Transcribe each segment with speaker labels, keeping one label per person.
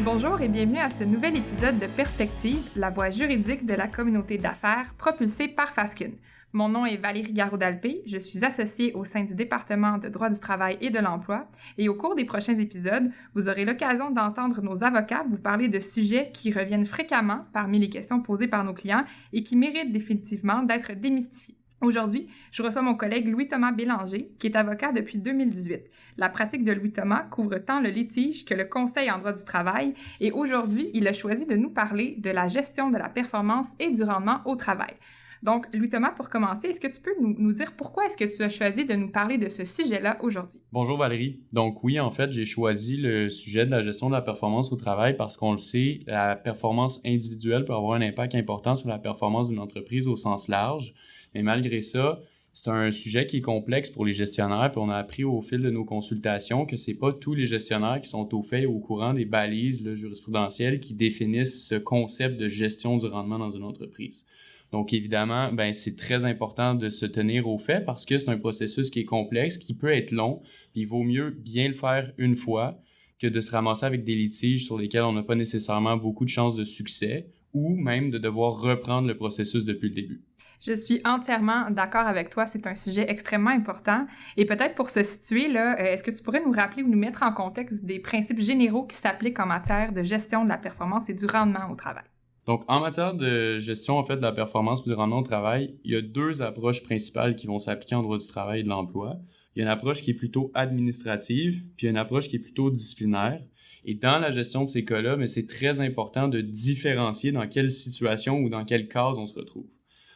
Speaker 1: Bonjour et bienvenue à ce nouvel épisode de Perspective, la voix juridique de la communauté d'affaires propulsée par Fasken. Mon nom est Valérie Garraud-Dalpé, je suis associée au sein du département de droit du travail et de l'emploi et au cours des prochains épisodes, vous aurez l'occasion d'entendre nos avocats vous parler de sujets qui reviennent fréquemment parmi les questions posées par nos clients et qui méritent définitivement d'être démystifiés. Aujourd'hui, je reçois mon collègue Louis-Thomas Bélanger, qui est avocat depuis 2018. La pratique de Louis-Thomas couvre tant le litige que le conseil en droit du travail et aujourd'hui, il a choisi de nous parler de la gestion de la performance et du rendement au travail. Donc, Louis-Thomas, pour commencer, est-ce que tu peux nous dire pourquoi est-ce que tu as choisi de nous parler de ce sujet-là aujourd'hui?
Speaker 2: Bonjour Valérie. Donc oui, en fait, j'ai choisi le sujet de la gestion de la performance au travail parce qu'on le sait, la performance individuelle peut avoir un impact important sur la performance d'une entreprise au sens large. Mais malgré ça, c'est un sujet qui est complexe pour les gestionnaires, puis on a appris au fil de nos consultations que c'est pas tous les gestionnaires qui sont au fait et au courant des balises jurisprudentielles qui définissent ce concept de gestion du rendement dans une entreprise. Donc évidemment, c'est très important de se tenir au fait parce que c'est un processus qui est complexe, qui peut être long, puis il vaut mieux bien le faire une fois que de se ramasser avec des litiges sur lesquels on n'a pas nécessairement beaucoup de chances de succès ou même de devoir reprendre le processus depuis le début.
Speaker 1: Je suis entièrement d'accord avec toi, c'est un sujet extrêmement important. Et peut-être pour se situer, est-ce que tu pourrais nous rappeler ou nous mettre en contexte des principes généraux qui s'appliquent en matière de gestion de la performance et du rendement au travail?
Speaker 2: Donc, en matière de gestion de la performance et du rendement au travail, il y a deux approches principales qui vont s'appliquer en droit du travail et de l'emploi. Il y a une approche qui est plutôt administrative, puis il y a une approche qui est plutôt disciplinaire. Et dans la gestion de ces cas-là, c'est très important de différencier dans quelle situation ou dans quelle case on se retrouve.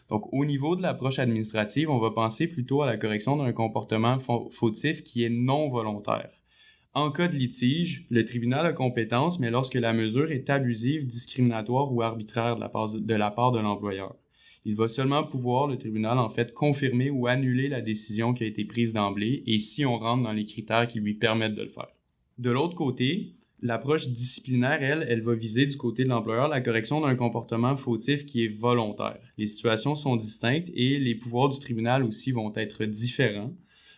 Speaker 2: Donc, au niveau de l'approche administrative, on va penser plutôt à la correction d'un comportement fautif qui est non volontaire. En cas de litige, le tribunal a compétence, mais lorsque la mesure est abusive, discriminatoire ou arbitraire de la part de l'employeur. Il va seulement pouvoir, le tribunal, confirmer ou annuler la décision qui a été prise d'emblée et si on rentre dans les critères qui lui permettent de le faire. De l'autre côté, l'approche disciplinaire, elle va viser du côté de l'employeur la correction d'un comportement fautif qui est volontaire. Les situations sont distinctes et les pouvoirs du tribunal aussi vont être différents.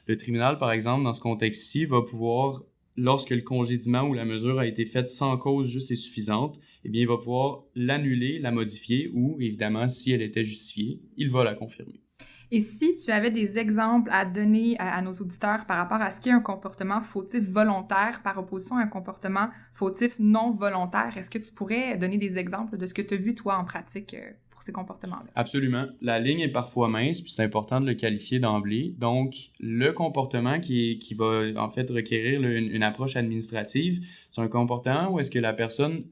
Speaker 2: Le tribunal, par exemple, dans ce contexte-ci, va pouvoir, lorsque le congédiement ou la mesure a été faite sans cause juste et suffisante, il va pouvoir l'annuler, la modifier ou, évidemment, si elle était justifiée, il va la confirmer.
Speaker 1: Et si tu avais des exemples à donner à nos auditeurs par rapport à ce qu'est un comportement fautif volontaire par opposition à un comportement fautif non volontaire, est-ce que tu pourrais donner des exemples de ce que tu as vu, toi, en pratique pour ces comportements-là?
Speaker 2: Absolument. La ligne est parfois mince, puis c'est important de le qualifier d'emblée. Donc, le comportement qui va requérir une approche administrative, c'est un comportement où est-ce que la personne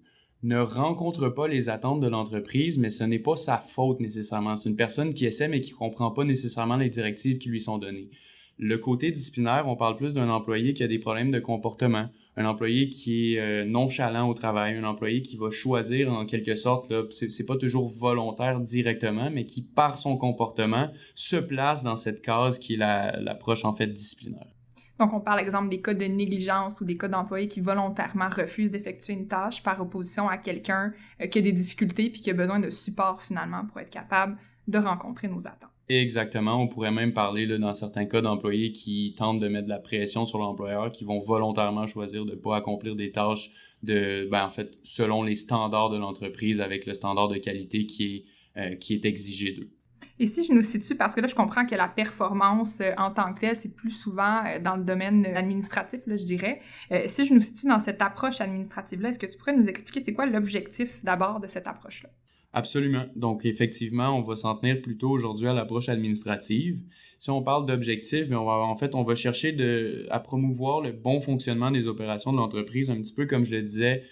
Speaker 2: ne rencontre pas les attentes de l'entreprise, mais ce n'est pas sa faute nécessairement. C'est une personne qui essaie, mais qui comprend pas nécessairement les directives qui lui sont données. Le côté disciplinaire, on parle plus d'un employé qui a des problèmes de comportement, un employé qui est nonchalant au travail, un employé qui va choisir en quelque sorte, c'est pas toujours volontaire directement, mais qui par son comportement se place dans cette case qui est l'approche disciplinaire.
Speaker 1: Donc, on parle, exemple, des cas de négligence ou des cas d'employés qui volontairement refusent d'effectuer une tâche par opposition à quelqu'un qui a des difficultés puis qui a besoin de support, finalement, pour être capable de rencontrer nos attentes.
Speaker 2: Exactement. On pourrait même parler, dans certains cas, d'employés qui tentent de mettre de la pression sur l'employeur, qui vont volontairement choisir de ne pas accomplir des tâches selon les standards de l'entreprise avec le standard de qualité qui est exigé d'eux.
Speaker 1: Et si je nous situe, parce que là, je comprends que la performance en tant que telle, c'est plus souvent dans le domaine administratif, là, je dirais. Si je nous situe dans cette approche administrative-là, est-ce que tu pourrais nous expliquer c'est quoi l'objectif d'abord de cette approche-là?
Speaker 2: Absolument. Donc, effectivement, on va s'en tenir plutôt aujourd'hui à l'approche administrative. Si on parle d'objectifs, on va chercher à promouvoir le bon fonctionnement des opérations de l'entreprise, un petit peu comme je le disais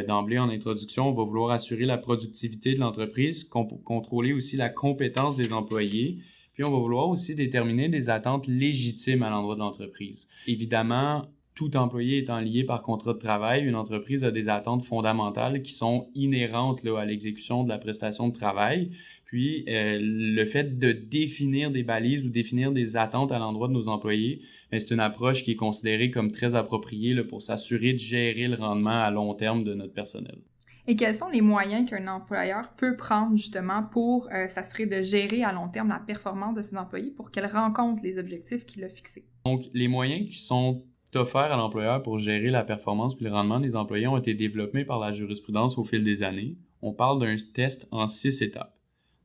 Speaker 2: d'emblée en introduction. On va vouloir assurer la productivité de l'entreprise, contrôler aussi la compétence des employés, puis on va vouloir aussi déterminer des attentes légitimes à l'endroit de l'entreprise. Évidemment, tout employé étant lié par contrat de travail, une entreprise a des attentes fondamentales qui sont inhérentes à l'exécution de la prestation de travail. Puis, le fait de définir des balises ou définir des attentes à l'endroit de nos employés, c'est une approche qui est considérée comme très appropriée pour s'assurer de gérer le rendement à long terme de notre personnel.
Speaker 1: Et quels sont les moyens qu'un employeur peut prendre justement pour s'assurer de gérer à long terme la performance de ses employés pour qu'elle rencontre les objectifs qu'il a fixés?
Speaker 2: Donc, les moyens qui sont offerts à l'employeur pour gérer la performance puis le rendement des employés ont été développés par la jurisprudence au fil des années. On parle d'un test en 6 étapes.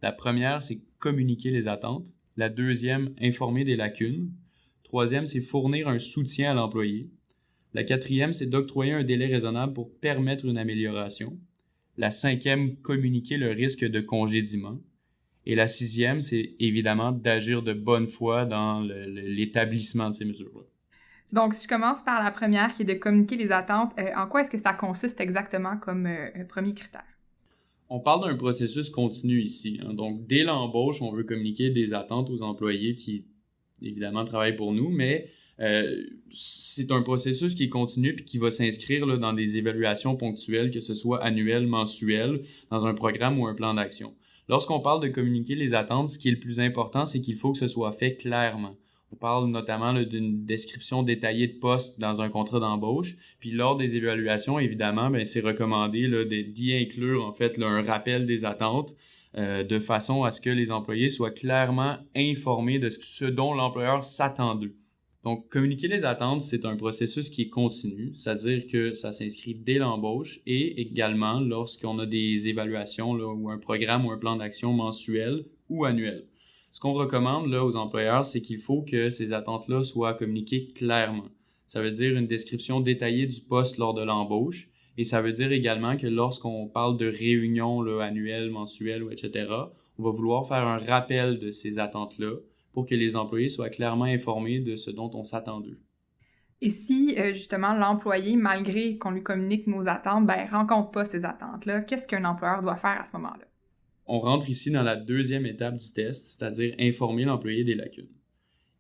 Speaker 2: La première, c'est communiquer les attentes. La deuxième, informer des lacunes. Troisième, c'est fournir un soutien à l'employé. La quatrième, c'est d'octroyer un délai raisonnable pour permettre une amélioration. La cinquième, communiquer le risque de congédiement. Et la sixième, c'est évidemment d'agir de bonne foi dans l'établissement de ces mesures-là.
Speaker 1: Donc, si je commence par la première, qui est de communiquer les attentes, en quoi est-ce que ça consiste exactement comme premier critère?
Speaker 2: On parle d'un processus continu ici. Donc, dès l'embauche, on veut communiquer des attentes aux employés qui, évidemment, travaillent pour nous, mais c'est un processus qui est continu puis qui va s'inscrire là, dans des évaluations ponctuelles, que ce soit annuelles, mensuelles, dans un programme ou un plan d'action. Lorsqu'on parle de communiquer les attentes, ce qui est le plus important, c'est qu'il faut que ce soit fait clairement. On parle notamment là, d'une description détaillée de poste dans un contrat d'embauche. Puis lors des évaluations, évidemment, c'est recommandé là, d'y inclure en fait là, un rappel des attentes de façon à ce que les employés soient clairement informés de ce dont l'employeur s'attend d'eux. Donc, communiquer les attentes, c'est un processus qui est continu, c'est-à-dire que ça s'inscrit dès l'embauche et également lorsqu'on a des évaluations là, ou un programme ou un plan d'action mensuel ou annuel. Ce qu'on recommande là, aux employeurs, c'est qu'il faut que ces attentes-là soient communiquées clairement. Ça veut dire une description détaillée du poste lors de l'embauche et ça veut dire également que lorsqu'on parle de réunions là, annuelles, mensuelles, etc., on va vouloir faire un rappel de ces attentes-là pour que les employés soient clairement informés de ce dont on s'attend d'eux.
Speaker 1: Et si, justement, l'employé, malgré qu'on lui communique nos attentes, rencontre pas ces attentes-là, qu'est-ce qu'un employeur doit faire à ce moment-là?
Speaker 2: On rentre ici dans la deuxième étape du test, c'est-à-dire informer l'employé des lacunes.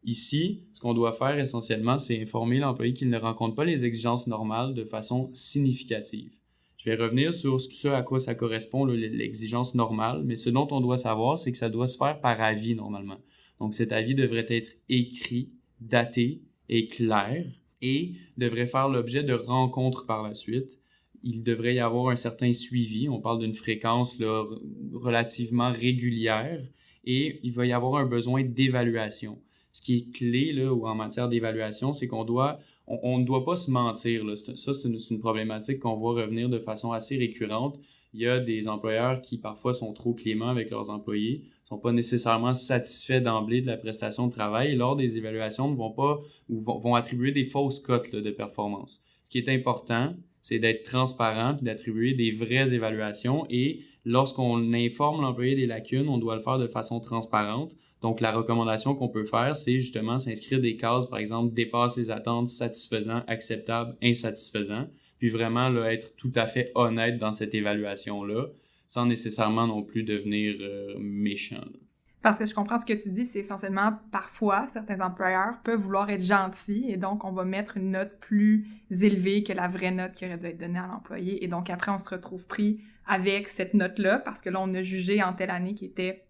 Speaker 2: Ici, ce qu'on doit faire essentiellement, c'est informer l'employé qu'il ne rencontre pas les exigences normales de façon significative. Je vais revenir sur ce à quoi ça correspond, l'exigence normale, mais ce dont on doit savoir, c'est que ça doit se faire par avis normalement. Donc, cet avis devrait être écrit, daté et clair et devrait faire l'objet de rencontres par la suite. Il devrait y avoir un certain suivi. On parle d'une fréquence là, relativement régulière et il va y avoir un besoin d'évaluation. Ce qui est clé là, ou en matière d'évaluation, c'est qu'on ne doit pas se mentir. Là. C'est une problématique qu'on voit revenir de façon assez récurrente. Il y a des employeurs qui parfois sont trop cléments avec leurs employés, ne sont pas nécessairement satisfaits d'emblée de la prestation de travail et lors des évaluations vont attribuer des fausses cotes là, de performance. Ce qui est important, c'est d'être transparent et d'attribuer des vraies évaluations et lorsqu'on informe l'employé des lacunes, on doit le faire de façon transparente. Donc, la recommandation qu'on peut faire, c'est justement s'inscrire des cases, par exemple, dépasse les attentes, satisfaisant, acceptable, insatisfaisant. Puis vraiment là, être tout à fait honnête dans cette évaluation-là, sans nécessairement non plus devenir méchant. Là.
Speaker 1: Parce que je comprends ce que tu dis, c'est essentiellement, parfois, certains employeurs peuvent vouloir être gentils et donc on va mettre une note plus élevée que la vraie note qui aurait dû être donnée à l'employé. Et donc après, on se retrouve pris avec cette note-là parce que là, on a jugé en telle année qui était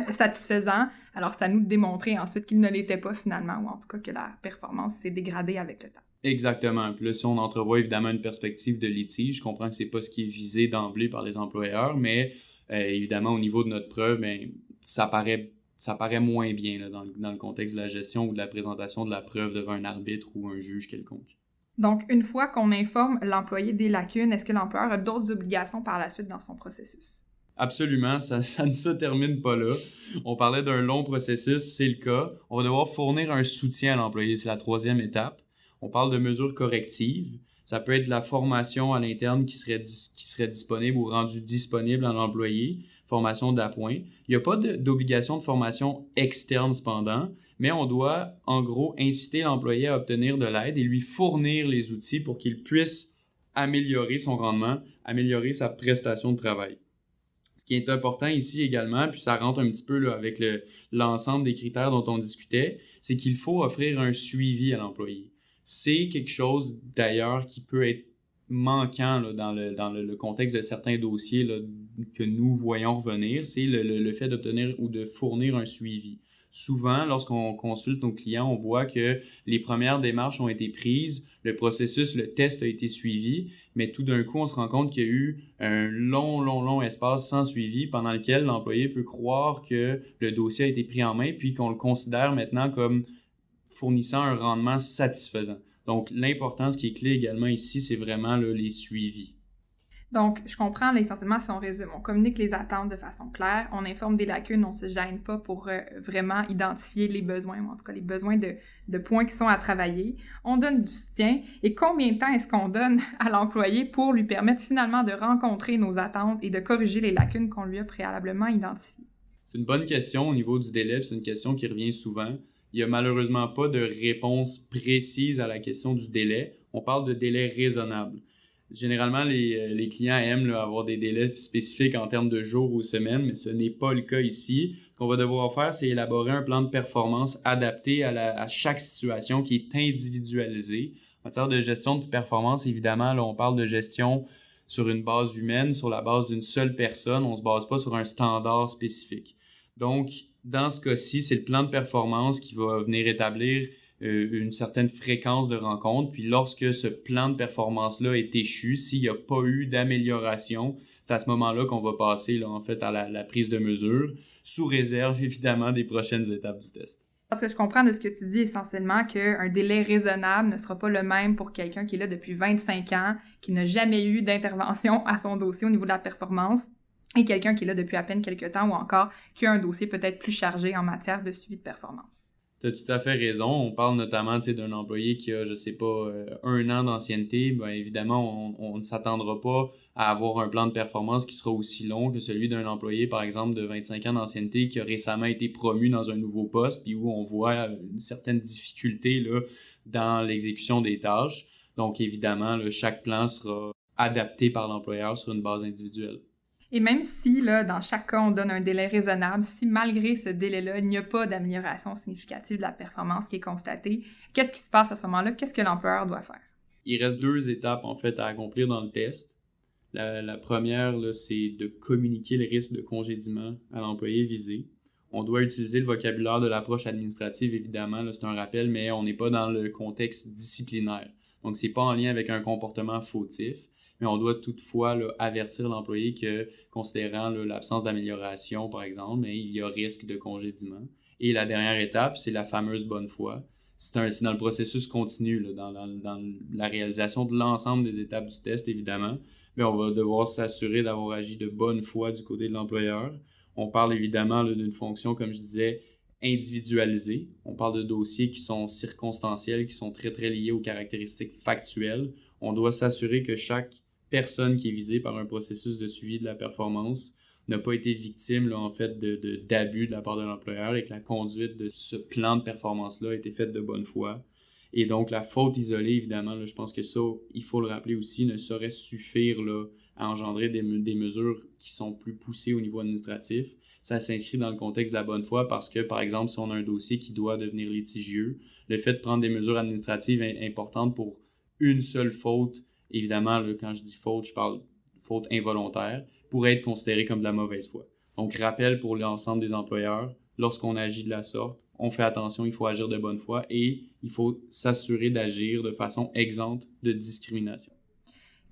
Speaker 1: satisfaisant. Alors, c'est à nous de démontrer ensuite qu'il ne l'était pas finalement, ou en tout cas que la performance s'est dégradée avec le temps.
Speaker 2: Exactement. Puis là, si on entrevoit évidemment une perspective de litige, je comprends que c'est pas ce qui est visé d'emblée par les employeurs, mais évidemment, au niveau de notre preuve, ça paraît moins bien là, dans le contexte de la gestion ou de la présentation de la preuve devant un arbitre ou un juge quelconque.
Speaker 1: Donc, une fois qu'on informe l'employé des lacunes, est-ce que l'employeur a d'autres obligations par la suite dans son processus?
Speaker 2: Absolument, ça ne se termine pas là. On parlait d'un long processus, c'est le cas. On va devoir fournir un soutien à l'employé, c'est la troisième étape. On parle de mesures correctives. Ça peut être de la formation à l'interne qui serait disponible ou rendue disponible à l'employé, formation d'appoint. Il n'y a pas d'obligation de formation externe cependant, mais on doit en gros inciter l'employé à obtenir de l'aide et lui fournir les outils pour qu'il puisse améliorer son rendement, améliorer sa prestation de travail. Ce qui est important ici également, puis ça rentre un petit peu là, avec l'ensemble des critères dont on discutait, c'est qu'il faut offrir un suivi à l'employé. C'est quelque chose d'ailleurs qui peut être manquant là, dans le contexte de certains dossiers là, que nous voyons revenir, c'est le fait d'obtenir ou de fournir un suivi. Souvent, lorsqu'on consulte nos clients, on voit que les premières démarches ont été prises, le processus, le test a été suivi, mais tout d'un coup, on se rend compte qu'il y a eu un long espace sans suivi pendant lequel l'employé peut croire que le dossier a été pris en main puis qu'on le considère maintenant comme fournissant un rendement satisfaisant. Donc, l'importance qui est clé également ici, c'est vraiment là, les suivis.
Speaker 1: Donc, je comprends là, essentiellement si on résume. On communique les attentes de façon claire, on informe des lacunes, on se gêne pas pour vraiment identifier les besoins, ou en tout cas les besoins de points qui sont à travailler. On donne du soutien. Et combien de temps est-ce qu'on donne à l'employé pour lui permettre finalement de rencontrer nos attentes et de corriger les lacunes qu'on lui a préalablement identifiées?
Speaker 2: C'est une bonne question au niveau du délai, puis c'est une question qui revient souvent. Il n'y a malheureusement pas de réponse précise à la question du délai. On parle de délai raisonnable. Généralement, les clients aiment là, avoir des délais spécifiques en termes de jours ou semaines, mais ce n'est pas le cas ici. Ce qu'on va devoir faire, c'est élaborer un plan de performance adapté à chaque situation qui est individualisé. En matière de gestion de performance, évidemment, là, on parle de gestion sur une base humaine, sur la base d'une seule personne. On ne se base pas sur un standard spécifique. Donc, dans ce cas-ci, c'est le plan de performance qui va venir établir une certaine fréquence de rencontres. Puis lorsque ce plan de performance-là est échu, s'il n'y a pas eu d'amélioration, c'est à ce moment-là qu'on va passer là, en fait, à la prise de mesure, sous réserve évidemment des prochaines étapes du test.
Speaker 1: Parce que je comprends de ce que tu dis essentiellement qu'un délai raisonnable ne sera pas le même pour quelqu'un qui est là depuis 25 ans, qui n'a jamais eu d'intervention à son dossier au niveau de la performance, et quelqu'un qui est là depuis à peine quelques temps ou encore qui a un dossier peut-être plus chargé en matière de suivi de performance.
Speaker 2: Tu as tout à fait raison. On parle notamment d'un employé qui a, je sais pas, 1 an d'ancienneté. Bien évidemment, on ne s'attendra pas à avoir un plan de performance qui sera aussi long que celui d'un employé, par exemple, de 25 ans d'ancienneté qui a récemment été promu dans un nouveau poste, puis où on voit une certaine difficulté là, dans l'exécution des tâches. Donc évidemment, là, chaque plan sera adapté par l'employeur sur une base individuelle.
Speaker 1: Et même si, là, dans chaque cas, on donne un délai raisonnable, si malgré ce délai-là, il n'y a pas d'amélioration significative de la performance qui est constatée, qu'est-ce qui se passe à ce moment-là? Qu'est-ce que l'employeur doit faire?
Speaker 2: Il reste 2 étapes, en fait, à accomplir dans le test. La première, là, c'est de communiquer le risque de congédiement à l'employé visé. On doit utiliser le vocabulaire de l'approche administrative, évidemment, là, c'est un rappel, mais on n'est pas dans le contexte disciplinaire. Donc, c'est pas en lien avec un comportement fautif. Mais on doit toutefois là, avertir l'employé que, considérant là, l'absence d'amélioration, par exemple, mais il y a risque de congédiement. Et la dernière étape, c'est la fameuse bonne foi. C'est dans le processus continu, là, dans la réalisation de l'ensemble des étapes du test, évidemment. Mais on va devoir s'assurer d'avoir agi de bonne foi du côté de l'employeur. On parle évidemment là, d'une fonction, comme je disais, individualisée. On parle de dossiers qui sont circonstanciels, qui sont très, très liés aux caractéristiques factuelles. On doit s'assurer que chaque personne qui est visée par un processus de suivi de la performance n'a pas été victime là, en fait, d'abus de la part de l'employeur et que la conduite de ce plan de performance-là a été faite de bonne foi. Et donc, la faute isolée, évidemment, là, je pense que ça, il faut le rappeler aussi, ne saurait suffire là, à engendrer des mesures qui sont plus poussées au niveau administratif. Ça s'inscrit dans le contexte de la bonne foi parce que, par exemple, si on a un dossier qui doit devenir litigieux, le fait de prendre des mesures administratives importantes pour une seule faute, évidemment, là, quand je dis faute, je parle de faute involontaire, pourrait être considéré comme de la mauvaise foi. Donc, rappel pour l'ensemble des employeurs, lorsqu'on agit de la sorte, on fait attention, il faut agir de bonne foi et il faut s'assurer d'agir de façon exempte de discrimination.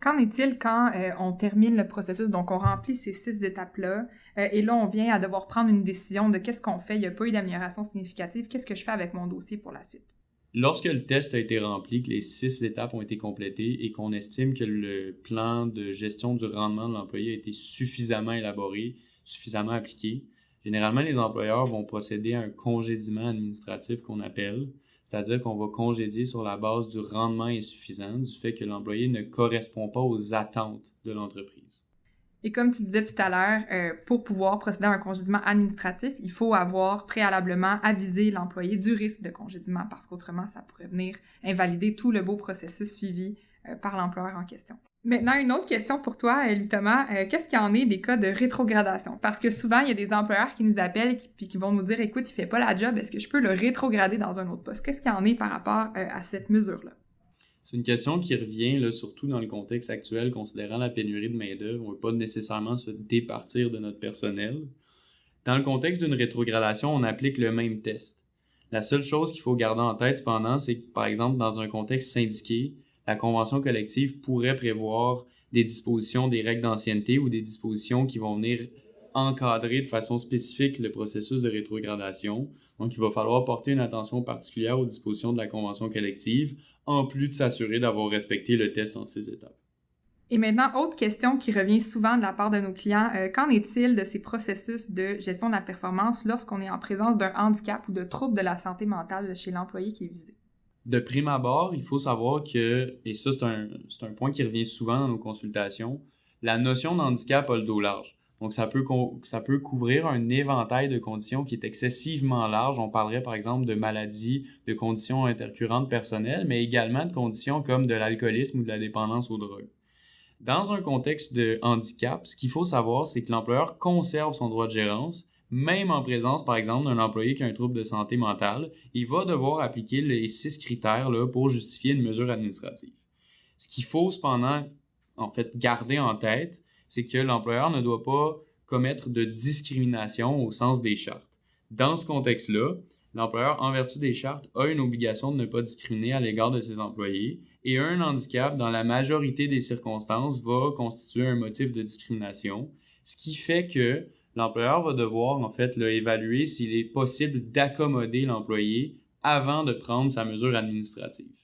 Speaker 1: Qu'en est-il quand on termine le processus, donc on remplit ces 6 étapes-là, et là on vient à devoir prendre une décision de qu'est-ce qu'on fait, il n'y a pas eu d'amélioration significative, qu'est-ce que je fais avec mon dossier pour la suite?
Speaker 2: Lorsque le test a été rempli, que les 6 étapes ont été complétées et qu'on estime que le plan de gestion du rendement de l'employé a été suffisamment élaboré, suffisamment appliqué, généralement les employeurs vont procéder à un congédiement administratif qu'on appelle, c'est-à-dire qu'on va congédier sur la base du rendement insuffisant, du fait que l'employé ne correspond pas aux attentes de l'entreprise.
Speaker 1: Et comme tu disais tout à l'heure, pour pouvoir procéder à un congédiement administratif, il faut avoir préalablement avisé l'employé du risque de congédiement parce qu'autrement, ça pourrait venir invalider tout le beau processus suivi par l'employeur en question. Maintenant, une autre question pour toi, Thomas. Qu'est-ce qu'il y en est des cas de rétrogradation? Parce que souvent, il y a des employeurs qui nous appellent et qui vont nous dire « Écoute, il fait pas la job, est-ce que je peux le rétrograder dans un autre poste? » Qu'est-ce qu'il y en est par rapport à cette mesure-là?
Speaker 2: C'est une question qui revient, là, surtout dans le contexte actuel, considérant la pénurie de main-d'œuvre. On ne veut pas nécessairement se départir de notre personnel. Dans le contexte d'une rétrogradation, on applique le même test. La seule chose qu'il faut garder en tête, cependant, c'est que, par exemple, dans un contexte syndiqué, la convention collective pourrait prévoir des dispositions, des règles d'ancienneté ou des dispositions qui vont venir encadrer de façon spécifique le processus de rétrogradation. Donc, il va falloir porter une attention particulière aux dispositions de la convention collective, en plus de s'assurer d'avoir respecté le test en 6 étapes.
Speaker 1: Et maintenant, autre question qui revient souvent de la part de nos clients, qu'en est-il de ces processus de gestion de la performance lorsqu'on est en présence d'un handicap ou de trouble de la santé mentale chez l'employé qui est visé?
Speaker 2: De prime abord, il faut savoir que, et ça c'est un point qui revient souvent dans nos consultations, la notion de handicap a le dos large. Donc ça peut couvrir un éventail de conditions qui est excessivement large. On parlerait par exemple de maladies, de conditions intercurrentes personnelles, mais également de conditions comme de l'alcoolisme ou de la dépendance aux drogues. Dans un contexte de handicap, ce qu'il faut savoir, c'est que l'employeur conserve son droit de gérance, même en présence, par exemple, d'un employé qui a un trouble de santé mentale. Il va devoir appliquer les 6 critères là, pour justifier une mesure administrative. Ce qu'il faut cependant, garder en tête, c'est que l'employeur ne doit pas commettre de discrimination au sens des chartes. Dans ce contexte-là, l'employeur, en vertu des chartes, a une obligation de ne pas discriminer à l'égard de ses employés et un handicap, dans la majorité des circonstances, va constituer un motif de discrimination, ce qui fait que l'employeur va devoir, évaluer s'il est possible d'accommoder l'employé avant de prendre sa mesure administrative.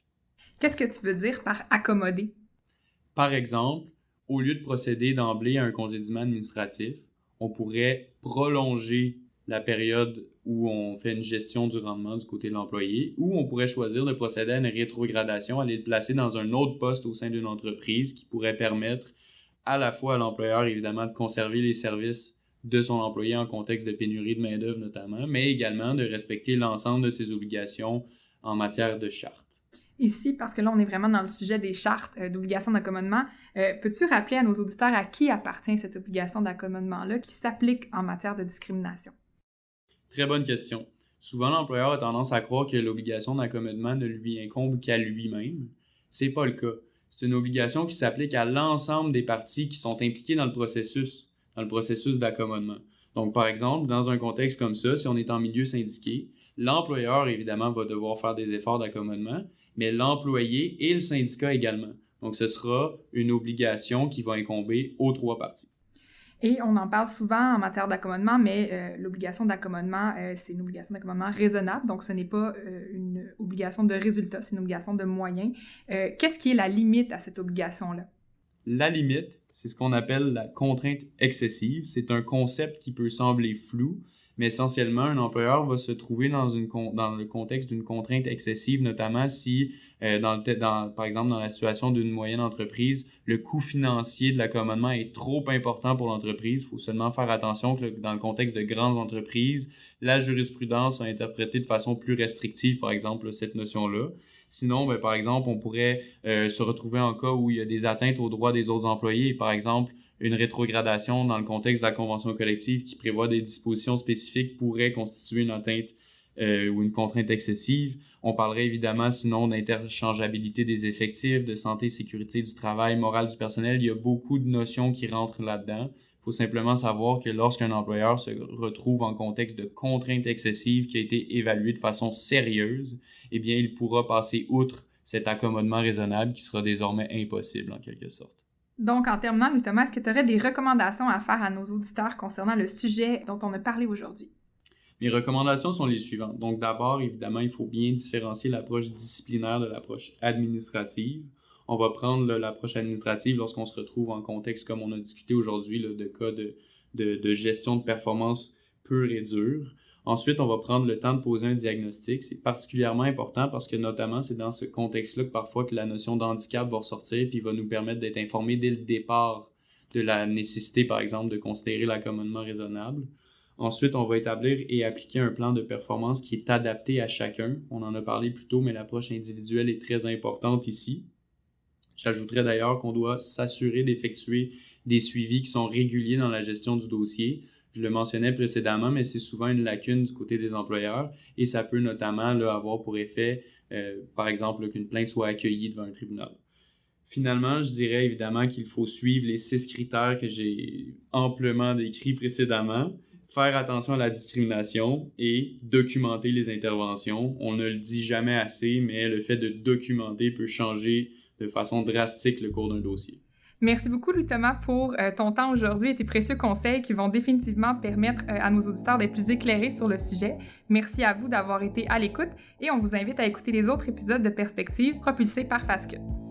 Speaker 1: Qu'est-ce que tu veux dire par accommoder?
Speaker 2: Par exemple, au lieu de procéder d'emblée à un congédiement administratif, on pourrait prolonger la période où on fait une gestion du rendement du côté de l'employé, ou on pourrait choisir de procéder à une rétrogradation, aller le placer dans un autre poste au sein d'une entreprise qui pourrait permettre à la fois à l'employeur, évidemment, de conserver les services de son employé en contexte de pénurie de main-d'œuvre notamment, mais également de respecter l'ensemble de ses obligations en matière de charte.
Speaker 1: Ici, parce que là, on est vraiment dans le sujet des chartes d'obligation d'accommodement, peux-tu rappeler à nos auditeurs à qui appartient cette obligation d'accommodement-là qui s'applique en matière de discrimination?
Speaker 2: Très bonne question. Souvent, l'employeur a tendance à croire que l'obligation d'accommodement ne lui incombe qu'à lui-même. C'est pas le cas. C'est une obligation qui s'applique à l'ensemble des parties qui sont impliquées dans le processus d'accommodement. Donc, par exemple, dans un contexte comme ça, si on est en milieu syndiqué, l'employeur, évidemment, va devoir faire des efforts d'accommodement, mais l'employé et le syndicat également. Donc, ce sera une obligation qui va incomber aux 3 parties.
Speaker 1: Et on en parle souvent en matière d'accommodement, mais l'obligation d'accommodement, c'est une obligation d'accommodement raisonnable, donc ce n'est pas une obligation de résultat, c'est une obligation de moyens. Qu'est-ce qui est la limite à cette obligation-là?
Speaker 2: La limite, c'est ce qu'on appelle la contrainte excessive. C'est un concept qui peut sembler flou, mais essentiellement, un employeur va se trouver dans le contexte d'une contrainte excessive, notamment si, par exemple, dans la situation d'une moyenne entreprise, le coût financier de l'accommodement est trop important pour l'entreprise. Il faut seulement faire attention que dans le contexte de grandes entreprises, la jurisprudence a interprété de façon plus restrictive, par exemple, cette notion-là. Sinon, par exemple, on pourrait se retrouver en cas où il y a des atteintes aux droits des autres employés, par exemple, une rétrogradation dans le contexte de la convention collective qui prévoit des dispositions spécifiques pourrait constituer une atteinte ou une contrainte excessive. On parlerait évidemment sinon d'interchangeabilité des effectifs, de santé et sécurité du travail, morale du personnel. Il y a beaucoup de notions qui rentrent là-dedans. Il faut simplement savoir que lorsqu'un employeur se retrouve en contexte de contrainte excessive qui a été évaluée de façon sérieuse, eh bien, il pourra passer outre cet accommodement raisonnable qui sera désormais impossible en quelque sorte.
Speaker 1: Donc, en terminant, Louis-Thomas, est-ce que tu aurais des recommandations à faire à nos auditeurs concernant le sujet dont on a parlé aujourd'hui?
Speaker 2: Mes recommandations sont les suivantes. Donc, d'abord, évidemment, il faut bien différencier l'approche disciplinaire de l'approche administrative. On va prendre l'approche administrative lorsqu'on se retrouve en contexte, comme on a discuté aujourd'hui, de cas de gestion de performance pure et dure. Ensuite, on va prendre le temps de poser un diagnostic. C'est particulièrement important parce que notamment, c'est dans ce contexte-là que parfois que la notion d'handicap va ressortir puis va nous permettre d'être informés dès le départ de la nécessité, par exemple, de considérer l'accommodement raisonnable. Ensuite, on va établir et appliquer un plan de performance qui est adapté à chacun. On en a parlé plus tôt, mais l'approche individuelle est très importante ici. J'ajouterais d'ailleurs qu'on doit s'assurer d'effectuer des suivis qui sont réguliers dans la gestion du dossier. Je le mentionnais précédemment, mais c'est souvent une lacune du côté des employeurs et ça peut notamment avoir pour effet, par exemple, qu'une plainte soit accueillie devant un tribunal. Finalement, je dirais évidemment qu'il faut suivre les 6 critères que j'ai amplement décrits précédemment, faire attention à la discrimination et documenter les interventions. On ne le dit jamais assez, mais le fait de documenter peut changer de façon drastique le cours d'un dossier.
Speaker 1: Merci beaucoup, Louis-Thomas, pour ton temps aujourd'hui et tes précieux conseils qui vont définitivement permettre à nos auditeurs d'être plus éclairés sur le sujet. Merci à vous d'avoir été à l'écoute et on vous invite à écouter les autres épisodes de Perspective propulsés par Fasken.